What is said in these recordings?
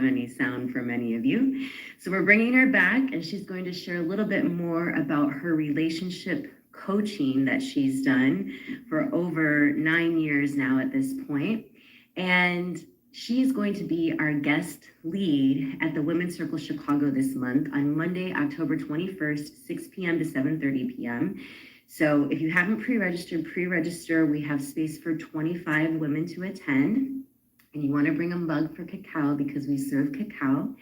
any sound for many of you. So we're bringing her back, and she's going to share a little bit more about her relationship coaching that she's done for over 9 years now at this point. And she's going to be our guest lead at the Women's Circle Chicago this month on Monday, October 21st, 6 p.m. to 7:30 p.m. So if you haven't pre-registered, pre-register. We have space for 25 women to attend. And you want to bring a mug for cacao because we serve cacao.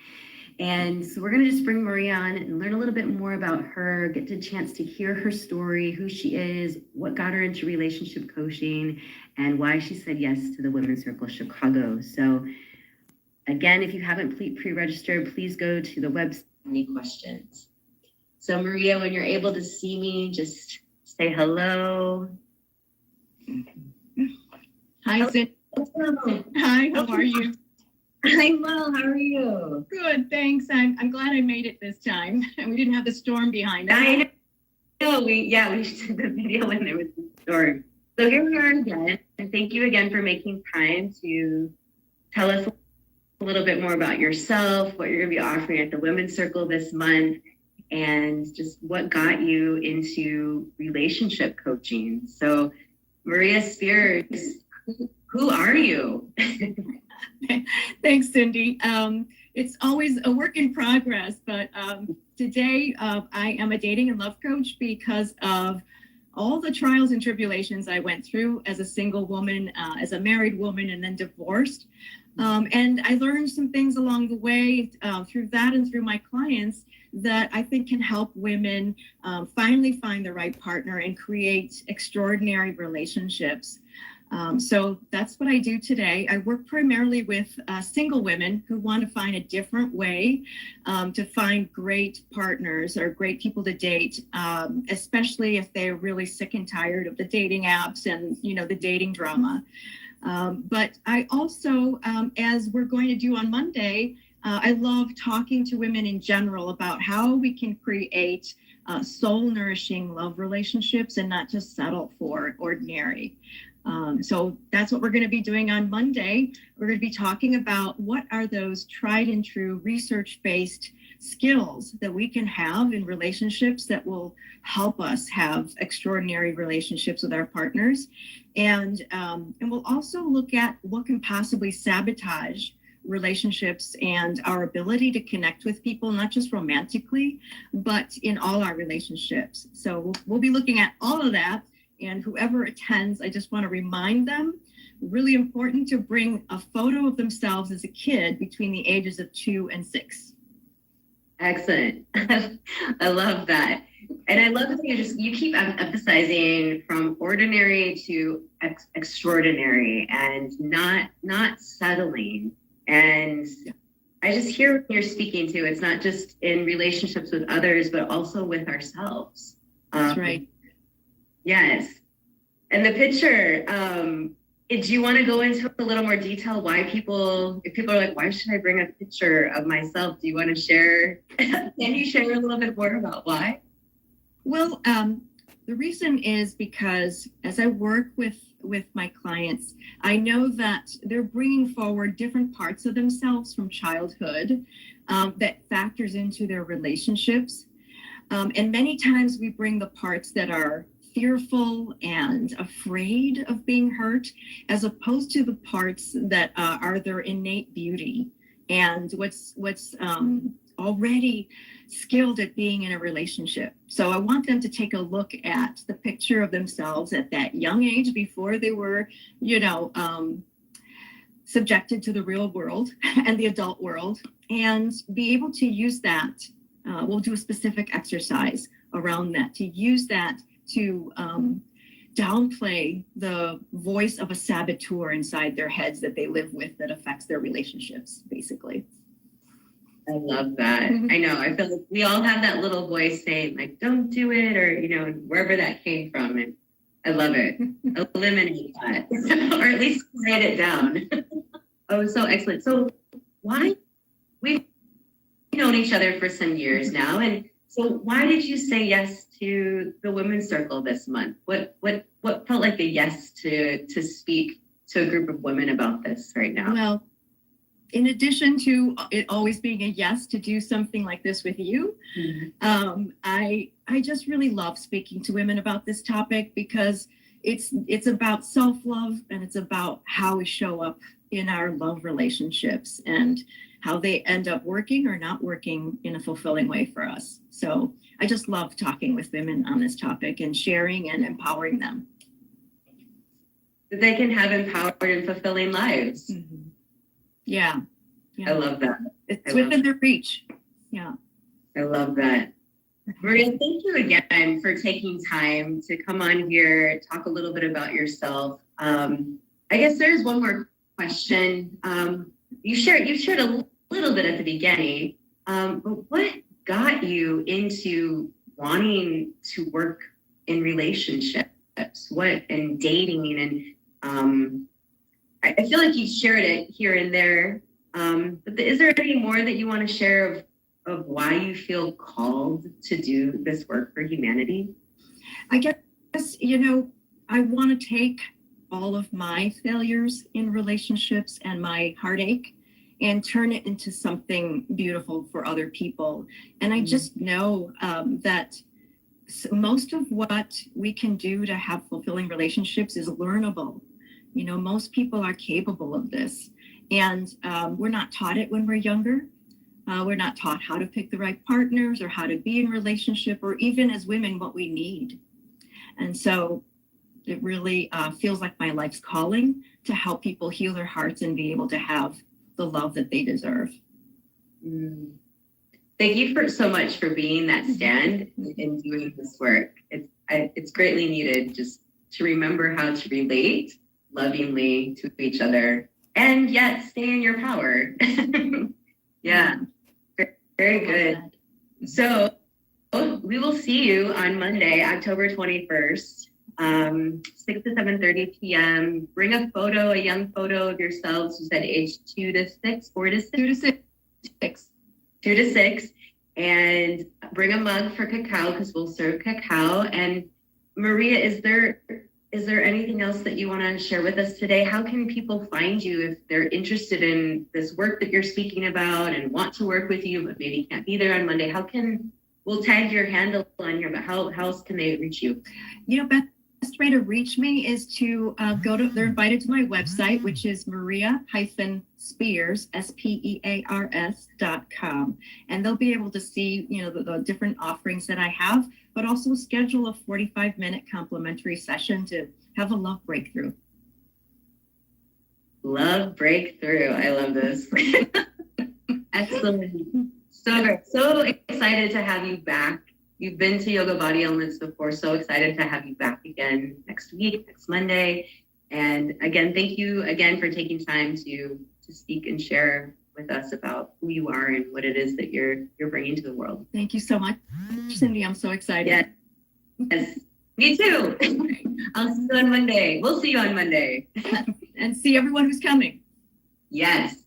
And so we're going to just bring Maria on and learn a little bit more about her, get the chance to hear her story, who she is, what got her into relationship coaching, and why she said yes to the Women's Circle Chicago. So again, if you haven't pre-registered, please go to the website. Any questions? So Maria, when you're able to see me, just say hello. Hi, Sid. Hi, how are you? I'm well. How are you? Good, thanks. I'm glad I made it this time, and we didn't have the storm behind us. I know. We did the video when there was the storm. So here we are again, and thank you again for making time to tell us a little bit more about yourself, what you're going to be offering at the Women's Circle this month, and just what got you into relationship coaching. So, Maria Spears, who are you? Thanks, Cindy. It's always a work in progress, but today I am a dating and love coach because of all the trials and tribulations I went through as a single woman, as a married woman, and then divorced. And I learned some things along the way through that and through my clients that I think can help women finally find the right partner and create extraordinary relationships. So that's what I do today. I work primarily with single women who want to find a different way to find great partners or great people to date, especially if they're really sick and tired of the dating apps and, the dating drama. But I also, as we're going to do on Monday, I love talking to women in general about how we can create soul nourishing love relationships and not just settle for ordinary. So that's what we're going to be doing on Monday. We're going to be talking about what are those tried and true research-based skills that we can have in relationships that will help us have extraordinary relationships with our partners. And we'll also look at what can possibly sabotage relationships and our ability to connect with people, not just romantically, but in all our relationships. So we'll be looking at all of that. And whoever attends, I just want to remind them, really important to bring a photo of themselves as a kid between the ages of 2 and 6. Excellent. I love that. And I love that you keep emphasizing from ordinary to extraordinary and not settling. And I just hear when you're speaking to, it's not just in relationships with others, but also with ourselves. That's right. Yes. And the picture, do you want to go into a little more detail why if people are like, why should I bring a picture of myself? Do you want to share? Can you share a little bit more about why? Well, the reason is because as I work with my clients, I know that they're bringing forward different parts of themselves from childhood that factors into their relationships. And many times we bring the parts that are fearful and afraid of being hurt, as opposed to the parts that are their innate beauty and what's already skilled at being in a relationship. So I want them to take a look at the picture of themselves at that young age before they were, subjected to the real world and the adult world, and be able to use that. We'll do a specific exercise around that, to use that to downplay the voice of a saboteur inside their heads that they live with that affects their relationships, basically. I love that. I know. I feel like we all have that little voice saying, like, don't do it, or, wherever that came from. And I love it. Eliminate that, or at least write it down. Oh, so excellent. So why we've known each other for some years now, and so why did you say yes to the Women's Circle this month? What felt like a yes to speak to a group of women about this right now? Well, in addition to it always being a yes to do something like this with you, I just really love speaking to women about this topic because it's about self-love, and it's about how we show up in our love relationships and how they end up working or not working in a fulfilling way for us. So I just love talking with women on this topic and sharing and empowering them. That they can have empowered and fulfilling lives. Mm-hmm. Yeah. I love that. It's within their reach. Yeah. I love that. Maria, thank you again for taking time to come on here, talk a little bit about yourself. I guess there's one more question. You shared a little bit at the beginning, but what got you into wanting to work in relationships? What and dating and I feel like you shared it here and there. But is there any more that you want to share of why you feel called to do this work for humanity? I guess, I want to take all of my failures in relationships and my heartache and turn it into something beautiful for other people. And I just know that most of what we can do to have fulfilling relationships is learnable. Most people are capable of this. And we're not taught it when we're younger. We're not taught how to pick the right partners or how to be in relationship, or even as women, what we need. And so it really feels like my life's calling to help people heal their hearts and be able to have the love that they deserve. Thank you so much for being that stand in doing this work. It's greatly needed just to remember how to relate lovingly to each other and yet stay in your power. Yeah, very good. So we will see you on Monday, October 21st, 6 to 7:30 p.m. Bring a young photo of yourselves. You said age 2 to 6, 4 to 6? 2 to 6. 2 to 6. And bring a mug for cacao because we'll serve cacao. And Maria, is there anything else that you want to share with us today? How can people find you if they're interested in this work that you're speaking about and want to work with you, but maybe can't be there on Monday? We'll tag your handle on here, but how else can they reach you? Best way to reach me is to they're invited to my website, which is maria-spears, SPEARS.com. And they'll be able to see, the different offerings that I have, but also schedule a 45-minute complimentary session to have a love breakthrough. Love breakthrough. I love this. Excellent. So excited to have you back. You've been to Yoga Body Elements before. So excited to have you back again next week, next Monday. And again, thank you again for taking time to speak and share with us about who you are and what it is that you're bringing to the world. Thank you so much, Cindy. I'm so excited. Yes, me too. I'll see you on Monday. We'll see you on Monday. And see everyone who's coming. Yes.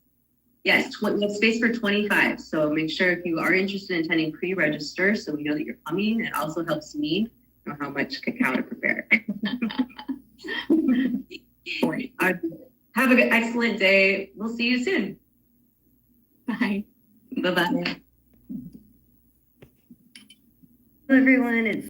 We have space for 25. So make sure if you are interested in attending, pre-register so we know that you're coming. It also helps me know how much cacao to prepare. Have an excellent day. We'll see you soon. Bye. Bye-bye. Hello, everyone. It's